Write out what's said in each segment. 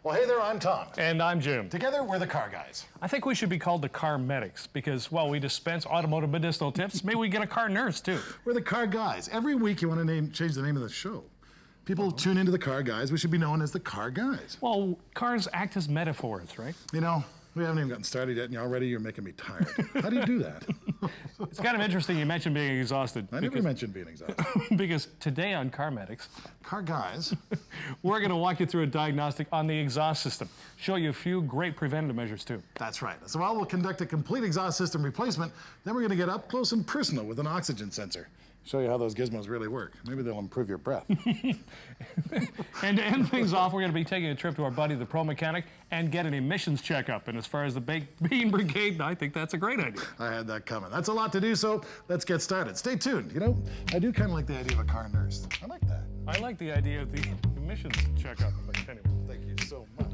Well, hey there, I'm Tom. And I'm Jim. Together, we're the Car Guys. I think we should be called the Car Medics because, well, we dispense automotive medicinal tips. Maybe we get a car nurse, too. We're the Car Guys. Every week you want to change the name of the show. People tune into the Car Guys. We should be known as the Car Guys. Well, cars act as metaphors, right? You know, we haven't even gotten started yet, and already you're making me tired. How do you do that? It's kind of interesting you mentioned being exhausted. I never mentioned being exhausted. Because today on Car Medics, Car Guys, we're going to walk you through a diagnostic on the exhaust system. Show you a few great preventative measures, too. That's right. So while we'll conduct a complete exhaust system replacement, then we're going to get up close and personal with an oxygen sensor. Show you how those gizmos really work. Maybe they'll improve your breath. And to end things off, we're going to be taking a trip to our buddy, the Pro Mechanic, and get an emissions checkup. And as far as the Baked Bean Brigade, I think that's a great idea. I had that coming. That's a lot to do, so let's get started. Stay tuned. You know, I do kind of like the idea of a car nurse. I like that. I like the idea of the emissions checkup. But anyway. Thank you so much.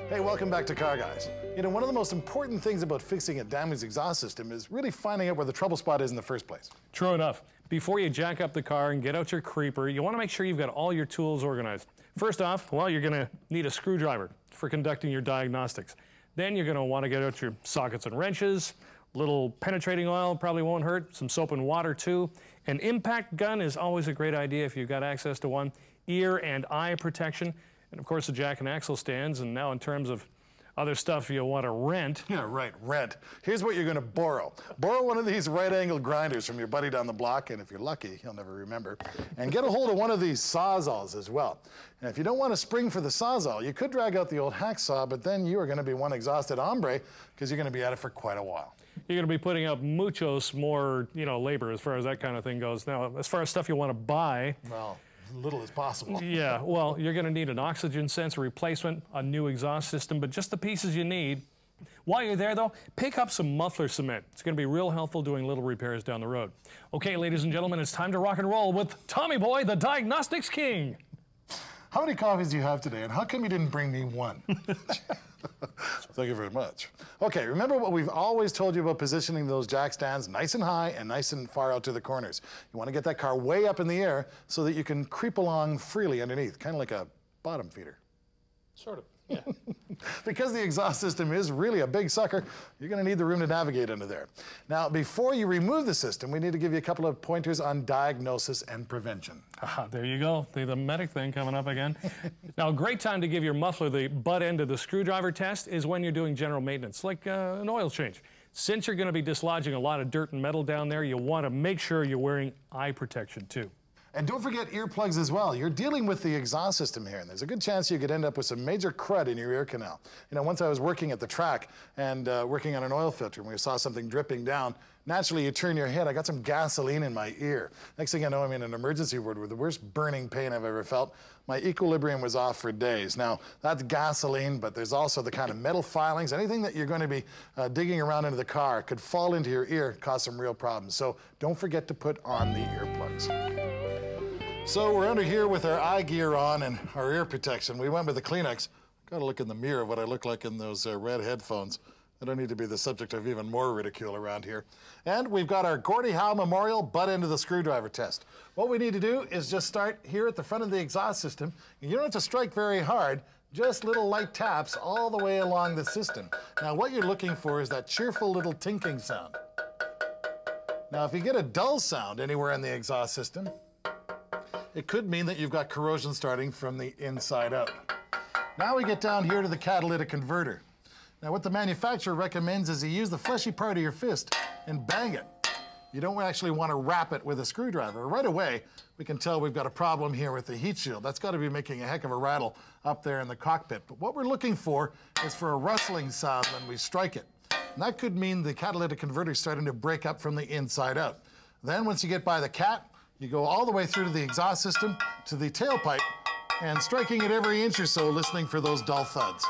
Hey, welcome back to Car Guys. You know, one of the most important things about fixing a damaged exhaust system is really finding out where the trouble spot is in the first place. True enough. Before you jack up the car and get out your creeper, you want to make sure you've got all your tools organized. First off, well, you're going to need a screwdriver for conducting your diagnostics. Then you're going to want to get out your sockets and wrenches. Little penetrating oil probably won't hurt. Some soap and water, too. An impact gun is always a great idea if you've got access to one. Ear and eye protection. And, of course, the jack and axle stands. And now in terms of other stuff you'll want to rent. Yeah, right, rent. Here's what you're going to borrow. Borrow one of these right-angle grinders from your buddy down the block, and if you're lucky, he'll never remember. And get a hold of one of these sawzalls as well. And if you don't want a spring for the sawzall, you could drag out the old hacksaw, but then you are going to be one exhausted hombre because you're going to be at it for quite a while. You're going to be putting up muchos more, labor as far as that kind of thing goes. Now, as far as stuff you want to buy, well, little as possible. Yeah, well, you're going to need an oxygen sensor replacement, a new exhaust system, but just the pieces you need. While you're there, though, pick up some muffler cement. It's going to be real helpful doing little repairs down the road. Okay, ladies and gentlemen, it's time to rock and roll with Tommy Boy, the Diagnostics King. How many coffees do you have today, and how come you didn't bring me one? Thank you very much. Okay, remember what we've always told you about positioning those jack stands nice and high and nice and far out to the corners. You want to get that car way up in the air so that you can creep along freely underneath, kind of like a bottom feeder. Sort of, yeah. Because the exhaust system is really a big sucker, you're going to need the room to navigate under there. Now, before you remove the system, we need to give you a couple of pointers on diagnosis and prevention. There you go, the medic thing coming up again. Now, a great time to give your muffler the butt end of the screwdriver test is when you're doing general maintenance, like an oil change. Since you're going to be dislodging a lot of dirt and metal down there, you want to make sure you're wearing eye protection, too. And don't forget earplugs as well. You're dealing with the exhaust system here, and there's a good chance you could end up with some major crud in your ear canal. You know, once I was working at the track and working on an oil filter, and we saw something dripping down, naturally you turn your head. I got some gasoline in my ear. Next thing I know, I'm in an emergency ward with the worst burning pain I've ever felt. My equilibrium was off for days. Now, that's gasoline, but there's also the kind of metal filings. Anything that you're going to be digging around into the car could fall into your ear, cause some real problems. So don't forget to put on the earplugs. So we're under here with our eye gear on and our ear protection. We went with the Kleenex. Got to look in the mirror of what I look like in those red headphones. I don't need to be the subject of even more ridicule around here. And we've got our Gordie Howe Memorial butt end of the screwdriver test. What we need to do is just start here at the front of the exhaust system. You don't have to strike very hard, just little light taps all the way along the system. Now what you're looking for is that cheerful little tinkling sound. Now if you get a dull sound anywhere in the exhaust system, it could mean that you've got corrosion starting from the inside out. Now we get down here to the catalytic converter. Now what the manufacturer recommends is you use the fleshy part of your fist and bang it. You don't actually want to wrap it with a screwdriver. Right away, we can tell we've got a problem here with the heat shield. That's got to be making a heck of a rattle up there in the cockpit. But what we're looking for is for a rustling sound when we strike it. And that could mean the catalytic converter is starting to break up from the inside out. Then once you get by the cat, you go all the way through to the exhaust system, to the tailpipe, and striking it every inch or so, listening for those dull thuds.